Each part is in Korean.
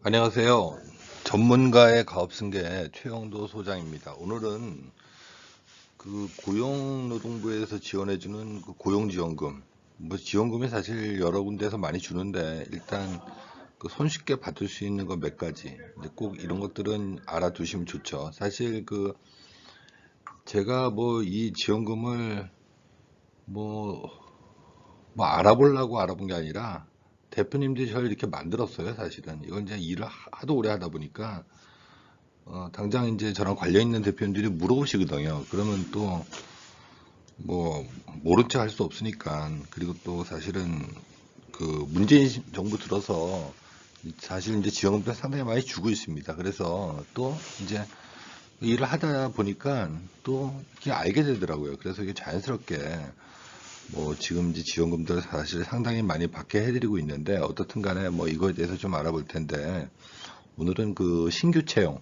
안녕하세요. 전문가의 가업승계 최영도 소장입니다. 오늘은 그 고용노동부에서 지원해주는 그 고용지원금, 뭐 지원금이 사실 여러 군데에서 많이 주는데 일단 그 손쉽게 받을 수 있는 건 몇 가지. 근데 꼭 이런 것들은 알아두시면 좋죠. 사실 그 제가 뭐 이 지원금을 뭐, 뭐 알아보려고 알아본 게 아니라 대표님들이 저를 이렇게 만들었어요. 사실은 이건 이제 일을 하도 오래 하다 보니까 당장 이제 저랑 관련 있는 대표님들이 물어보시거든요. 그러면 또 뭐 모른 척 할 수 없으니까. 그리고 또 사실은 그 문재인 정부 들어서 사실 이제 지원금도 상당히 많이 주고 있습니다. 그래서 또 이제 일을 하다 보니까 또 이렇게 알게 되더라고요. 그래서 이게 자연스럽게 뭐 지금 이제 지원금들 사실 상당히 많이 받게 해드리고 있는데 어떻든 간에 뭐 이거에 대해서 좀 알아볼 텐데 오늘은 그 신규 채용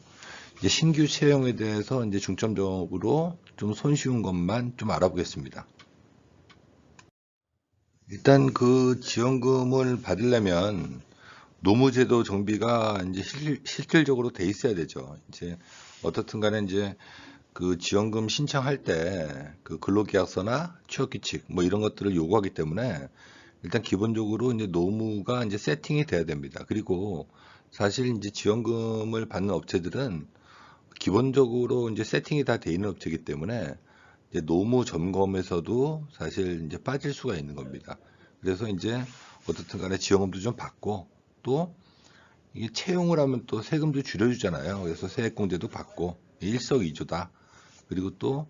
이제 신규 채용에 대해서 이제 중점적으로 좀 손쉬운 것만 좀 알아보겠습니다. 일단 그 지원금을 받으려면 노무제도 정비가 이제 실질적으로 돼 있어야 되죠. 이제 어떻든 간에 이제 그 지원금 신청할 때 그 근로계약서나 취업규칙 뭐 이런 것들을 요구하기 때문에 일단 기본적으로 이제 노무가 이제 세팅이 돼야 됩니다. 그리고 사실 이제 지원금을 받는 업체들은 기본적으로 이제 세팅이 다 돼 있는 업체이기 때문에 이제 노무 점검에서도 사실 이제 빠질 수가 있는 겁니다. 그래서 이제 어떻든 간에 지원금도 좀 받고 또 이게 채용을 하면 또 세금도 줄여주잖아요. 그래서 세액공제도 받고 일석이조다. 그리고 또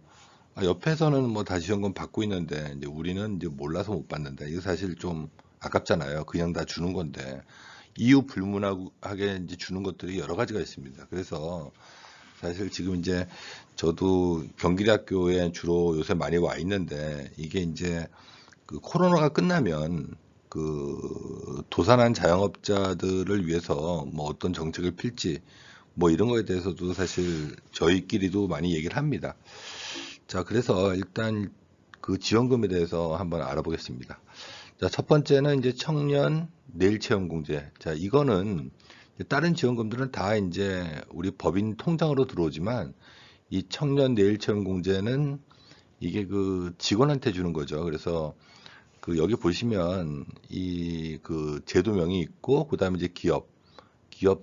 옆에서는 뭐 다 지원금 받고 있는데 이제 우리는 이제 몰라서 못 받는다. 이거 사실 좀 아깝잖아요. 그냥 다 주는 건데 이유 불문하게 이제 주는 것들이 여러 가지가 있습니다. 그래서 사실 지금 이제 저도 경기대학교에 주로 요새 많이 와 있는데 이게 이제 그 코로나가 끝나면 그 도산한 자영업자들을 위해서 뭐 어떤 정책을 필지 뭐 이런 거에 대해서도 사실 저희끼리도 많이 얘기를 합니다. 자, 그래서 일단 그 지원금에 대해서 한번 알아보겠습니다. 자, 첫 번째는 이제 청년 내일 채용 공제. 자, 이거는 다른 지원금들은 다 이제 우리 법인 통장으로 들어오지만 이 청년 내일 채용 공제는 이게 그 직원한테 주는 거죠. 그래서 그 여기 보시면 이 그 제도명이 있고 그다음에 이제 기업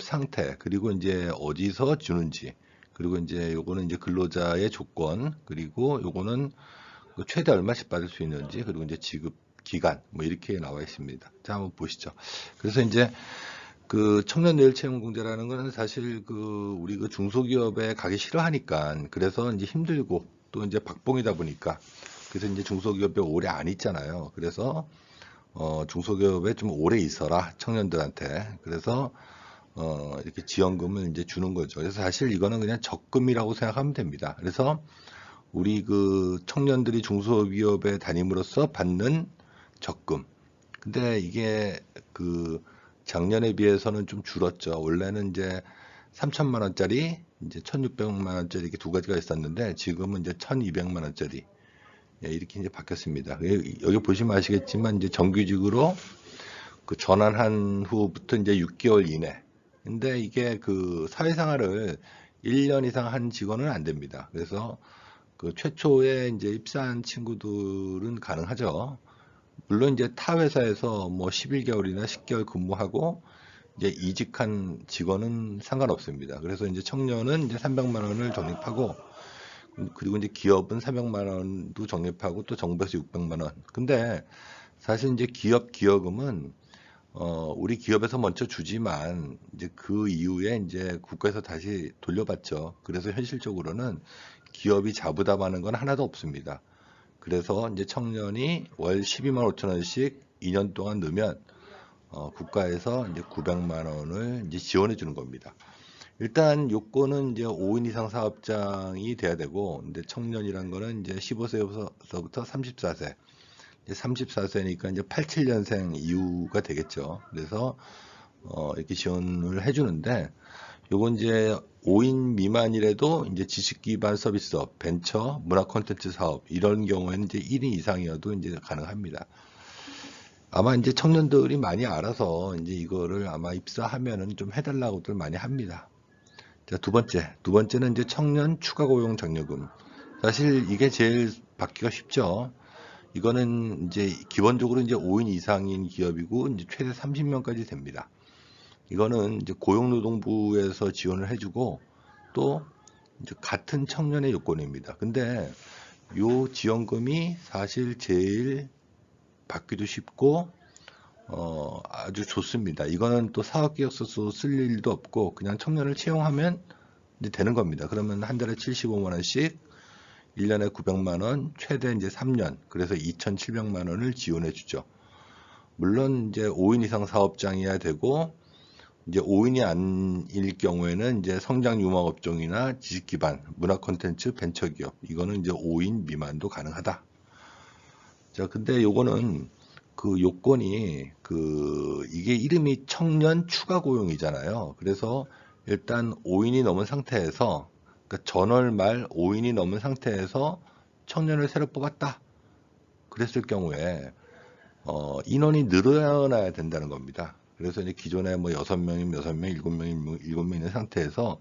상태 그리고 이제 어디서 주는지 그리고 이제 요거는 이제 근로자의 조건 그리고 요거는 그 최대 얼마씩 받을 수 있는지 그리고 이제 지급 기간 뭐 이렇게 나와 있습니다. 자, 한번 보시죠. 그래서 이제 그 청년 내일 채용 공제라는 거는 사실 그 우리 그 중소기업에 가기 싫어하니까 그래서 이제 힘들고 또 이제 박봉이다 보니까 그래서 이제 중소기업에 오래 안 있잖아요. 그래서 중소기업에 좀 오래 있어라 청년들한테 그래서 이렇게 지원금을 이제 주는 거죠. 그래서 사실 이거는 그냥 적금이라고 생각하면 됩니다. 그래서 우리 그 청년들이 중소기업에 다님으로써 받는 적금. 근데 이게 그 작년에 비해서는 좀 줄었죠. 원래는 이제 3천만 원짜리, 이제 1,600만 원짜리 이렇게 두 가지가 있었는데 지금은 이제 1,200만 원짜리 이렇게 이제 바뀌었습니다. 여기 보시면 아시겠지만 이제 정규직으로 그 전환한 후부터 이제 6개월 이내. 근데 이게 그 사회생활을 1년 이상 한 직원은 안 됩니다. 그래서 그 최초에 이제 입사한 친구들은 가능하죠. 물론 이제 타 회사에서 뭐 11개월이나 10개월 근무하고 이제 이직한 직원은 상관없습니다. 그래서 이제 청년은 이제 300만 원을 적립하고 그리고 이제 기업은 300만 원도 적립하고 또 정부에서 600만 원. 근데 사실 이제 기여금은 우리 기업에서 먼저 주지만 이제 그 이후에 이제 국가에서 다시 돌려받죠. 그래서 현실적으로는 기업이 자부담하는 건 하나도 없습니다. 그래서 이제 청년이 월 12만 5천 원씩 2년 동안 넣으면 국가에서 이제 900만 원을 이제 지원해 주는 겁니다. 일단 요건은 이제 5인 이상 사업장이 돼야 되고, 근데 청년이란 거는 이제 15세부터 34세. 34세니까 이제 87년생 이후가 되겠죠. 그래서 이렇게 지원을 해주는데, 요건 이제 5인 미만이라도 이제 지식 기반 서비스업, 벤처, 문화 콘텐츠 사업 이런 경우에는 이제 1인 이상이어도 이제 가능합니다. 아마 이제 청년들이 많이 알아서 이제 이거를 아마 입사하면은 좀 해달라고들 많이 합니다. 자, 두 번째는 이제 청년 추가 고용 장려금. 사실 이게 제일 받기가 쉽죠. 이거는 이제 기본적으로 이제 5인 이상인 기업이고 이제 최대 30명까지 됩니다. 이거는 이제 고용노동부에서 지원을 해주고 또 이제 같은 청년의 요건입니다. 근데 요 지원금이 사실 제일 받기도 쉽고 아주 좋습니다. 이거는 또 사업계약서도 쓸 일도 없고 그냥 청년을 채용하면 이제 되는 겁니다. 그러면 한 달에 75만 원씩 1년에 900만 원, 최대 이제 3년, 그래서 2,700만 원을 지원해 주죠. 물론 이제 5인 이상 사업장이어야 되고 이제 5인이 아닐 경우에는 이제 성장 유망 업종이나 지식 기반, 문화 콘텐츠, 벤처 기업 이거는 이제 5인 미만도 가능하다. 자, 근데 요거는 그 요건이 이게 이름이 청년 추가 고용이잖아요. 그래서 일단 5인이 넘은 상태에서 그러니까 전월 말 5인이 넘은 상태에서 청년을 새로 뽑았다. 그랬을 경우에 인원이 늘어나야 된다는 겁니다. 그래서 이제 기존에 뭐 6명이면 6명, 7명이면 7명 있는 상태에서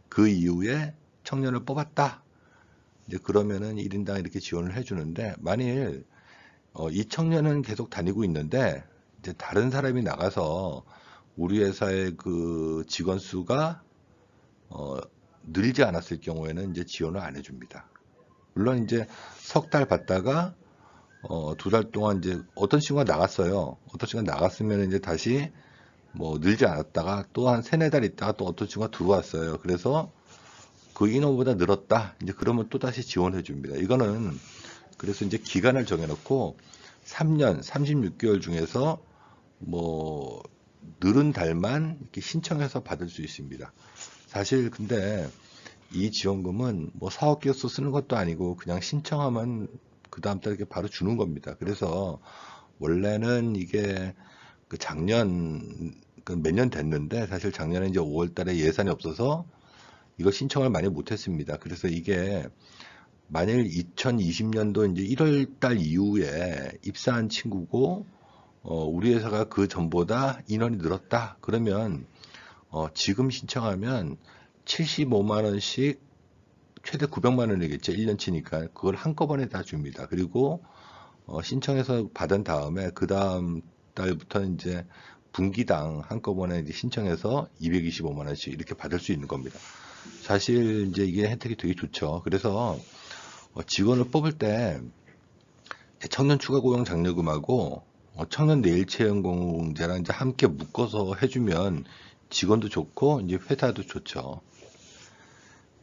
그 이후에 청년을 뽑았다. 이제 그러면은 1인당 이렇게 지원을 해주는데 만일 이 청년은 계속 다니고 있는데 이제 다른 사람이 나가서 우리 회사의 그 직원 수가 늘지 않았을 경우에는 이제 지원을 안 해줍니다. 물론 이제 석 달 받다가 2달 동안 이제 어떤 친구가 나갔어요. 어떤 친구가 나갔으면 이제 다시 뭐 늘지 않았다가 또 한 세네 달 있다가 또 어떤 친구가 들어왔어요. 그래서 그 인원보다 늘었다. 이제 그러면 또 다시 지원해 줍니다. 이거는 그래서 이제 기간을 정해놓고 3년, 36개월 중에서 뭐 늘은 달만 이렇게 신청해서 받을 수 있습니다. 사실 근데 이 지원금은 뭐 사업계획서 쓰는 것도 아니고 그냥 신청하면 그 다음 달 이렇게 바로 주는 겁니다. 그래서 원래는 이게 그 작년 몇 년 됐는데 사실 작년에 이제 5월 달에 예산이 없어서 이거 신청을 많이 못 했습니다. 그래서 이게 만일 2020년도 이제 1월 달 이후에 입사한 친구고 우리 회사가 그 전보다 인원이 늘었다. 그러면 지금 신청하면 75만 원씩 최대 900만 원이겠죠. 1년치니까 그걸 한꺼번에 다 줍니다. 그리고 신청해서 받은 다음에 그 다음 달부터는 이제 분기당 한꺼번에 이제 신청해서 225만 원씩 이렇게 받을 수 있는 겁니다. 사실 이제 이게 혜택이 되게 좋죠. 그래서 직원을 뽑을 때 청년 추가 고용 장려금하고 청년 내일 채용 공제랑 이제 함께 묶어서 해주면 직원도 좋고 이제 회사도 좋죠.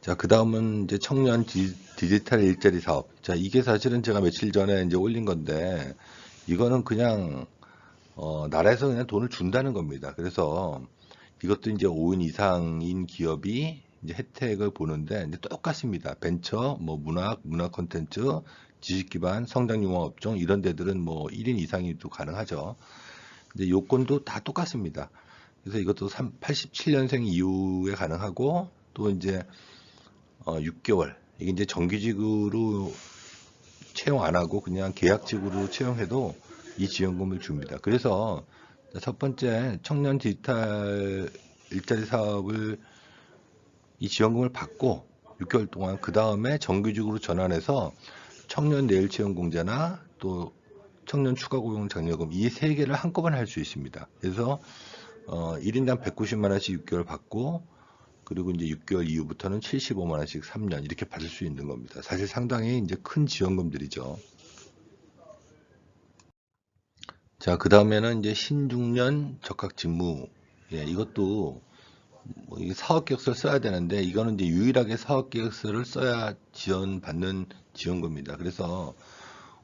자, 그 다음은 이제 청년 디지털 일자리 사업. 자, 이게 사실은 제가 며칠 전에 이제 올린 건데, 이거는 그냥, 나라에서 그냥 돈을 준다는 겁니다. 그래서 이것도 이제 5인 이상인 기업이 이제 혜택을 보는데, 이제 똑같습니다. 벤처, 뭐 문화 콘텐츠, 지식 기반, 성장 융화 업종, 이런 데들은 뭐 1인 이상이 또 가능하죠. 근데 요건도 다 똑같습니다. 그래서 이것도 87년생 이후에 가능하고, 또 이제 6개월. 이게 이제 정규직으로 채용 안 하고 그냥 계약직으로 채용해도 이 지원금을 줍니다. 그래서 첫 번째 청년 디지털 일자리 사업을 이 지원금을 받고 6개월 동안 그 다음에 정규직으로 전환해서 청년 내일 채용 공제나 또 청년 추가 고용 장려금 이 세 개를 한꺼번에 할 수 있습니다. 그래서 1인당 190만 원씩 6개월 받고 그리고 이제 6개월 이후부터는 75만 원씩 3년 이렇게 받을 수 있는 겁니다. 사실 상당히 이제 큰 지원금들이죠. 자, 그 다음에는 이제 신중년 적합 직무. 예, 이것도 뭐 이게 사업계획서를 써야 되는데 이거는 이제 유일하게 사업계획서를 써야 지원받는 지원금입니다. 그래서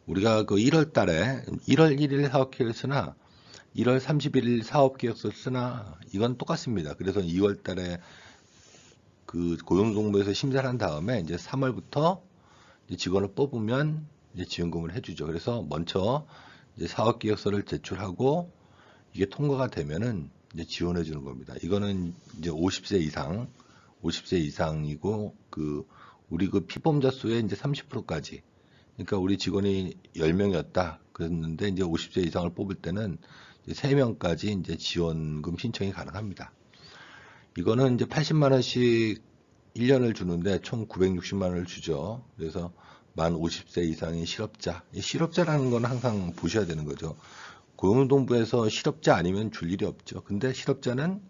우리가 그 1월 달에 1월 1일 사업계획을 쓰나 1월 31일 사업계획서를 쓰나 이건 똑같습니다. 그래서 2월 달에 그 고용노동부에서 심사를 한 다음에 이제 3월부터 이제 직원을 뽑으면 이제 지원금을 해주죠. 그래서 먼저 이제 사업계획서를 제출하고 이게 통과가 되면은 이제 지원해 주는 겁니다. 이거는 이제 50세 이상, 50세 이상이고 우리 그 피보험자 수의 이제 30%까지. 그러니까 우리 직원이 10명이었다. 그랬는데 이제 50세 이상을 뽑을 때는 3명까지 이제 지원금 신청이 가능합니다. 이거는 이제 80만 원씩 1년을 주는데 총 960만 원을 주죠. 그래서 만 50세 이상의 실업자. 이 실업자라는 건 항상 보셔야 되는 거죠. 고용노동부에서 실업자 아니면 줄 일이 없죠. 근데 실업자는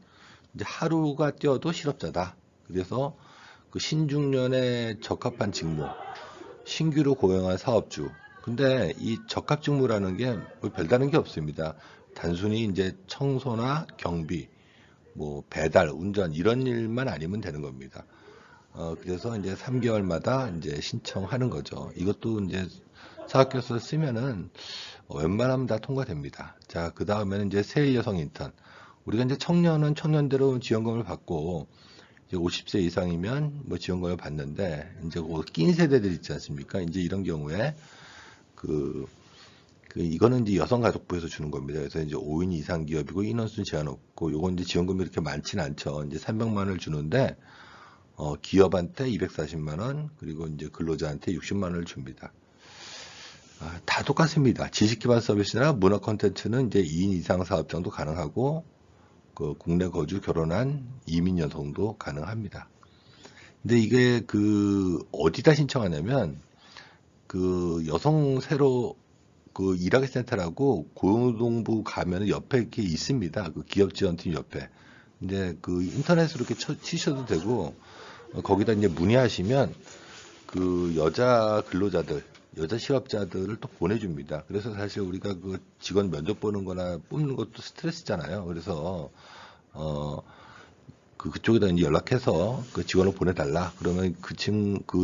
이제 하루가 뛰어도 실업자다. 그래서 그 신중년에 적합한 직무, 신규로 고용한 사업주. 근데 이 적합직무라는 게 뭐 별다른 게 없습니다. 단순히 이제 청소나 경비, 뭐 배달, 운전 이런 일만 아니면 되는 겁니다. 그래서 이제 3개월마다 이제 신청하는 거죠. 이것도 이제 사학교에서 쓰면은 웬만하면 다 통과됩니다. 자, 그 다음에는 이제 새 여성 인턴. 우리가 이제 청년은 청년대로 지원금을 받고 이제 50세 이상이면 뭐 지원금을 받는데 이제 낀 세대들 있지 않습니까? 이제 이런 경우에 이거는 이제 여성가족부에서 주는 겁니다. 그래서 이제 5인 이상 기업이고 인원수 제한 없고 요건 이제 지원금이 이렇게 많지는 않죠. 이제 300만 원을 주는데 기업한테 240만 원 그리고 이제 근로자한테 60만 원을 줍니다. 다 똑같습니다. 지식기반 서비스나 문화 콘텐츠는 이제 2인 이상 사업장도 가능하고 그 국내 거주 결혼한 이민 여성도 가능합니다. 근데 이게 어디다 신청하냐면 여성 새로 일하기 센터라고 고용노동부 가면 옆에 이렇게 있습니다. 기업 지원팀 옆에. 근데 인터넷으로 이렇게 치셔도 되고 거기다 이제 문의하시면 여자 근로자들, 여자 실업자들을 또 보내줍니다. 그래서 사실 우리가 직원 면접 보는 거나 뽑는 것도 스트레스잖아요. 그래서, 그쪽에다 이제 연락해서 직원을 보내달라. 그러면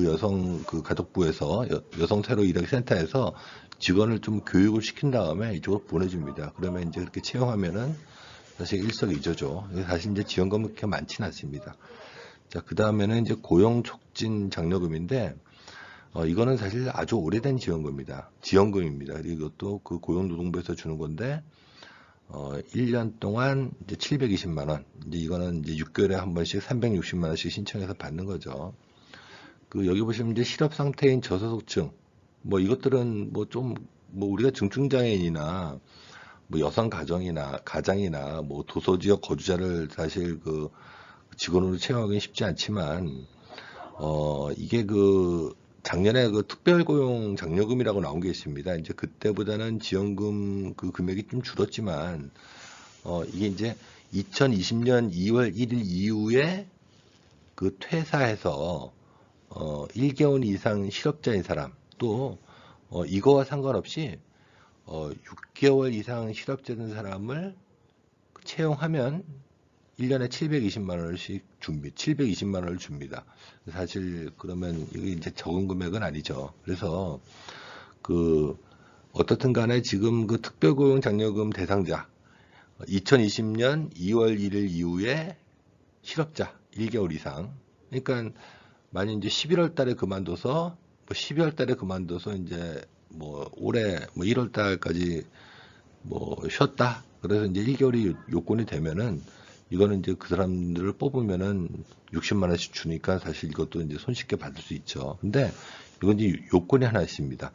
여성 가족부에서 여성 새로 일하기 센터에서 직원을 좀 교육을 시킨 다음에 이쪽으로 보내줍니다. 그러면 이제 그렇게 채용하면은 사실 일석이조죠. 사실 이제 지원금은 그렇게 많지는 않습니다. 자, 그 다음에는 이제 고용촉진 장려금인데, 이거는 사실 아주 오래된 지원금입니다. 그리고 또 고용노동부에서 주는 건데, 1년 동안 이제 720만 원. 이제 이거는 이제 6개월에 한 번씩 360만 원씩 신청해서 받는 거죠. 여기 보시면 이제 실업 상태인 저소득층. 뭐 이것들은 우리가 중증장애인이나 뭐 여성 가장이나 뭐 도서지역 거주자를 사실 직원으로 채용하기는 쉽지 않지만, 이게 작년에 특별고용 장려금이라고 나온 게 있습니다. 이제 그때보다는 지원금 금액이 좀 줄었지만, 이게 이제 2020년 2월 1일 이후에 퇴사해서, 1개월 이상 실업자인 사람, 또, 이거와 상관없이, 6개월 이상 실업자인 사람을 채용하면 1년에 720만 원씩 720만 원을 줍니다. 사실 그러면 이게 이제 적은 금액은 아니죠. 그래서 어떻든 간에 지금 특별고용 장려금 대상자 2020년 2월 1일 이후에 실업자 1개월 이상. 그러니까 만약 이제 11월 달에 그만둬서 12월 달에 그만둬서 이제 올해 1월 달까지 쉬었다. 그래서 이제 1개월이 요건이 되면은 이거는 이제 그 사람들을 뽑으면은 60만 원씩 주니까 사실 이것도 이제 손쉽게 받을 수 있죠. 근데 이건 이제 요건이 하나 있습니다.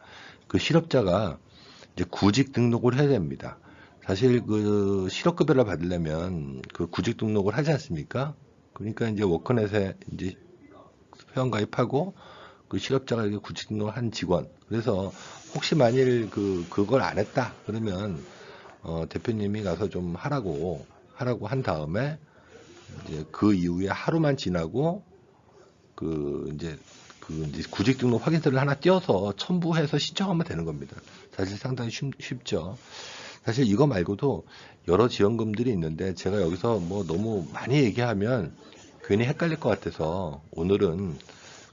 실업자가 이제 구직 등록을 해야 됩니다. 사실 실업급여를 받으려면 구직 등록을 하지 않습니까? 그러니까 이제 워크넷에 이제 회원가입하고 실업자가 이렇게 구직 등록을 한 직원. 그래서 혹시 만일 그걸 안 했다 그러면 대표님이 가서 좀 하라고 한 다음에 이제 이후에 하루만 지나고 이제 구직 등록 확인서를 하나 띄워서 첨부해서 신청하면 되는 겁니다. 사실 상당히 쉽죠. 사실 이거 말고도 여러 지원금들이 있는데 제가 여기서 너무 많이 얘기하면 괜히 헷갈릴 것 같아서 오늘은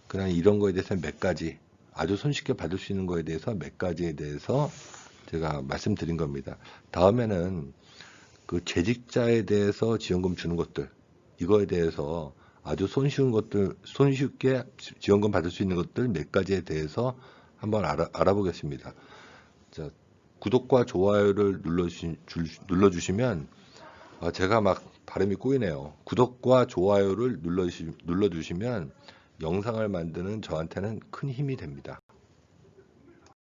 그냥 이런 거에 대해서 몇 가지 아주 손쉽게 받을 수 있는 거에 대해서 몇 가지에 대해서 제가 말씀드린 겁니다. 다음에는 재직자에 대해서 지원금 주는 것들, 이거에 대해서 아주 손쉽게 지원금 받을 수 있는 것들 몇 가지에 대해서 한번 알아보겠습니다. 자, 구독과 좋아요를 눌러주시면, 제가 막 발음이 꼬이네요. 구독과 좋아요를 눌러주시면 영상을 만드는 저한테는 큰 힘이 됩니다.